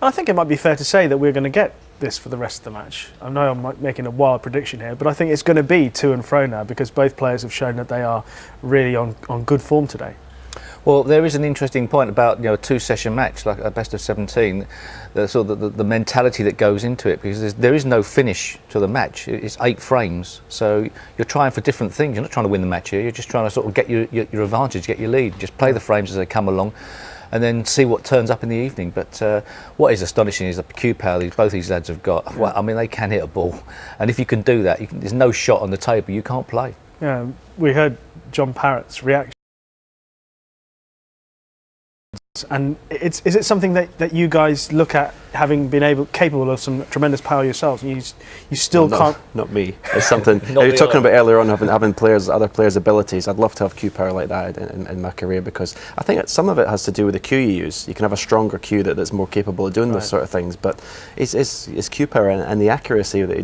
I think it might be fair to say that we're going to get this for the rest of the match. I know I'm making a wild prediction here, but I think it's going to be to and fro now because both players have shown that they are really on good form today. Well, there is an interesting point about a two-session match like a best of 17, the mentality that goes into it, because there is no finish to the match. It's 8 frames, so you're trying for different things. You're not trying to win the match here. You're just trying to sort of get your advantage, get your lead. Just play the frames as they come along, and then see what turns up in the evening. But what is astonishing is the cue power both these lads have got. Well, I mean, they can hit a ball, and if you can do that, there's no shot on the table. You can't play. Yeah, we heard John Parrott's reaction. And is it something that you guys look at, having been capable of some tremendous power yourselves, and you still can't? Not me. It's something you're talking about earlier on, having other players' abilities. I'd love to have cue power like that in my career, because I think some of it has to do with the cue you use. You can have a stronger cue that's more capable of doing those sort of things, but it's cue power and the accuracy that he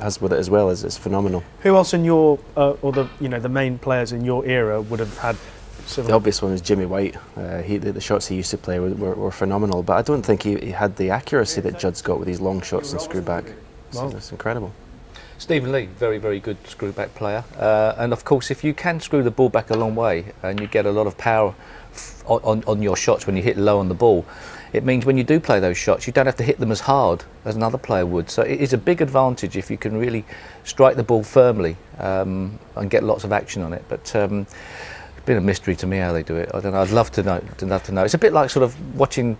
has with it as well is phenomenal. Who else in your or the main players in your era would have had? The obvious one was Jimmy White. The shots he used to play were phenomenal, but I don't think he had the accuracy that Judd's got with these long shots and screw back. It's incredible. Stephen Lee, very, very good screw back player, and of course if you can screw the ball back a long way and you get a lot of power on your shots when you hit low on the ball, it means when you do play those shots you don't have to hit them as hard as another player would. So it is a big advantage if you can really strike the ball firmly and get lots of action on it. But it's been a mystery to me how they do it. I don't know. I'd love to know. It's a bit like sort of watching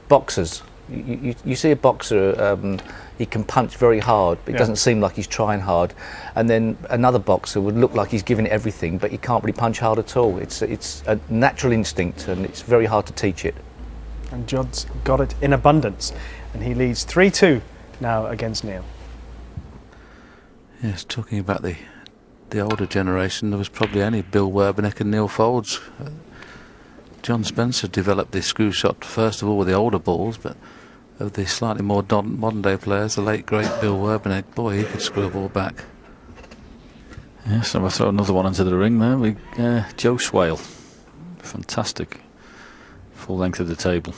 boxers. You see a boxer, he can punch very hard, but it doesn't seem like he's trying hard. And then another boxer would look like he's giving it everything, but he can't really punch hard at all. It's a natural instinct, and it's very hard to teach it. And Judd's got it in abundance, and he leads 3-2 now against Neil. Yes, talking about the older generation, there was probably only Bill Werbeneck and Neil Folds. John Spencer developed the screw shot first of all with the older balls, but of the slightly more modern day players, the late great Bill Werbeneck, boy, he could screw a ball back. Yes, so we'll throw another one into the ring there. Joe Swale, fantastic, full length of the table.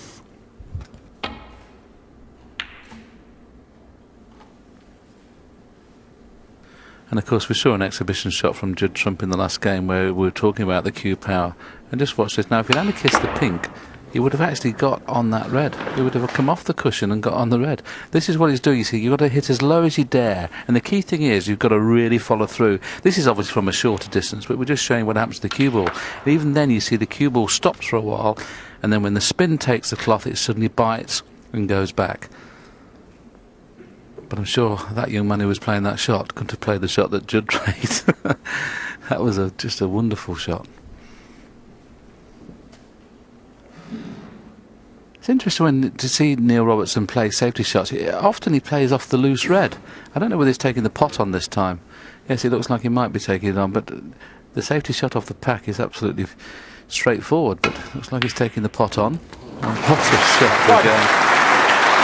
And of course we saw an exhibition shot from Judd Trump in the last game where we were talking about the cue power. And just watch this now, if he'd only kissed the pink, he would have actually got on that red. He would have come off the cushion and got on the red. This is what he's doing, you see, you've got to hit as low as you dare. And the key thing is, you've got to really follow through. This is obviously from a shorter distance, but we're just showing what happens to the cue ball. And even then you see the cue ball stops for a while, and then when the spin takes the cloth, it suddenly bites and goes back. But I'm sure that young man who was playing that shot couldn't have played the shot that Judd played. That was just a wonderful shot. It's interesting to see Neil Robertson play safety shots. Often he plays off the loose red. I don't know whether he's taking the pot on this time. Yes, it looks like he might be taking it on, but the safety shot off the pack is absolutely straightforward. But it looks like he's taking the pot on. What a shot again.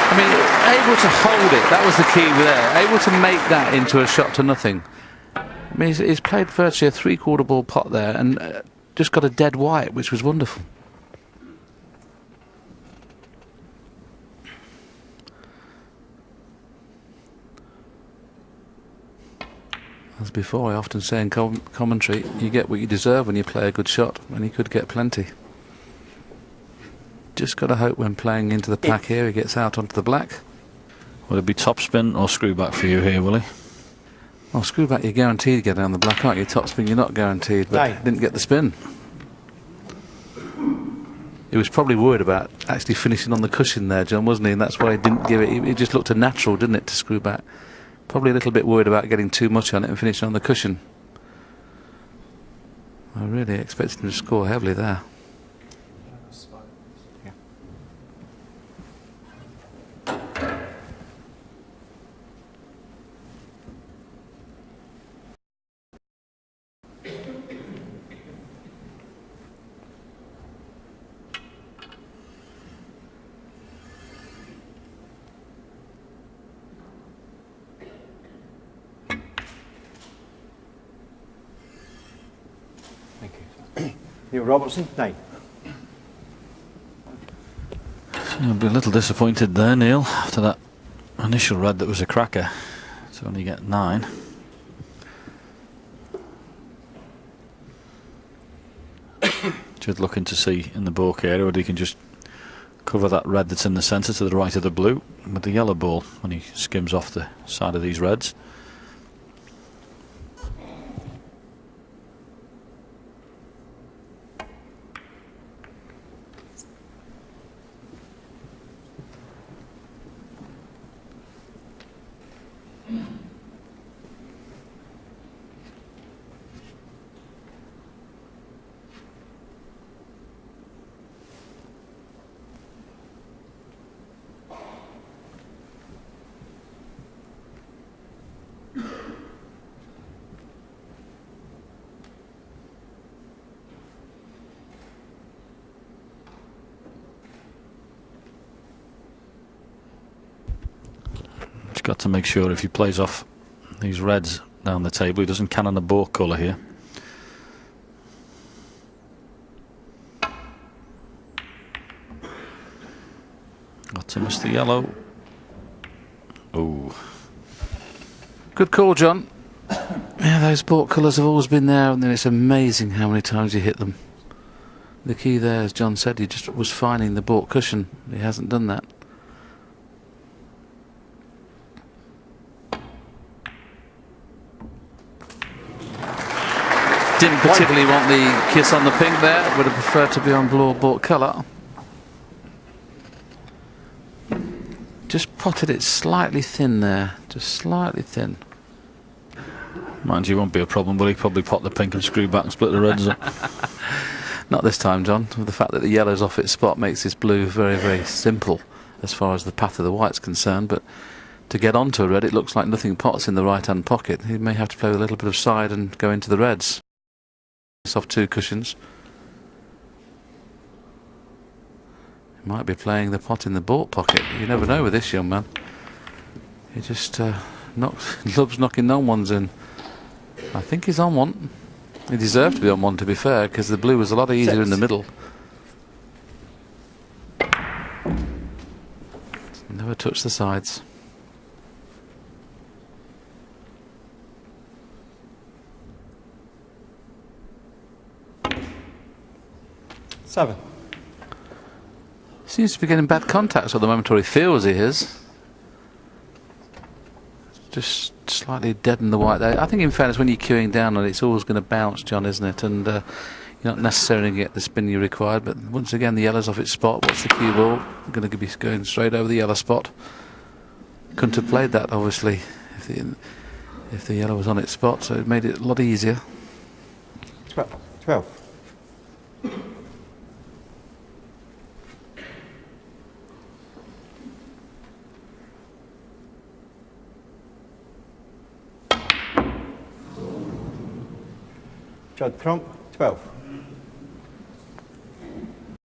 I mean, able to hold it, that was the key there. Able to make that into a shot to nothing. I mean, he's played virtually a three-quarter ball pot there and just got a dead white, which was wonderful. As before, I often say in commentary, you get what you deserve when you play a good shot, and he could get plenty. Just got to hope when playing into the pack here, he gets out onto the black. Will it be top spin or screw back for you here, will he? Well, screw back, you're guaranteed to get down the black, aren't you? Top spin, you're not guaranteed, but didn't get the spin. He was probably worried about actually finishing on the cushion there, John, wasn't he? And that's why he didn't give it. It just looked a natural, didn't it, to screw back? Probably a little bit worried about getting too much on it and finishing on the cushion. I really expected him to score heavily there. Neil Robertson, 9. You'll be a little disappointed there, Neil, after that initial red that was a cracker to only get 9. Judd looking to see in the balk area whether he can just cover that red that's in the centre to the right of the blue with the yellow ball when he skims off the side of these reds. Got to make sure if he plays off these reds down the table, he doesn't cannon a ball colour here. Got to miss the yellow. Oh, Good call, John. Yeah, those ball colours have always been there, and then it's amazing how many times you hit them. The key there, as John said, he just was finding the baulk cushion. He hasn't done that. Didn't particularly want the kiss on the pink there. Would have preferred to be on blue or baulk colour. Just potted it slightly thin there. Just slightly thin. mind you, won't be a problem, will he? Probably pot the pink and screw back and split the reds up. Not this time, John. The fact that the yellow's off its spot makes this blue very, very simple as far as the path of the white's concerned, but to get onto a red, it looks like nothing pots in the right-hand pocket. He may have to play with a little bit of side and go into the reds. It's off 2 cushions. He might be playing the pot in the baulk pocket. You never know with this young man. He just loves knocking non-ones in. I think he's on one. He deserved to be on one, to be fair, because the blue was a lot easier in the middle. Never touch the sides. Seven. Seems to be getting bad contacts at the moment, or he feels he is. Just slightly deaden the white there. I think in fairness, when you're queuing down on it, it's always going to bounce, John, isn't it? And you're not necessarily going to get the spin you required, but once again the yellow's off its spot. What's the cue ball? Going to be going straight over the yellow spot. Couldn't have played that, obviously, if the yellow was on its spot, so it made it a lot easier. 12. Judd, trump, 12.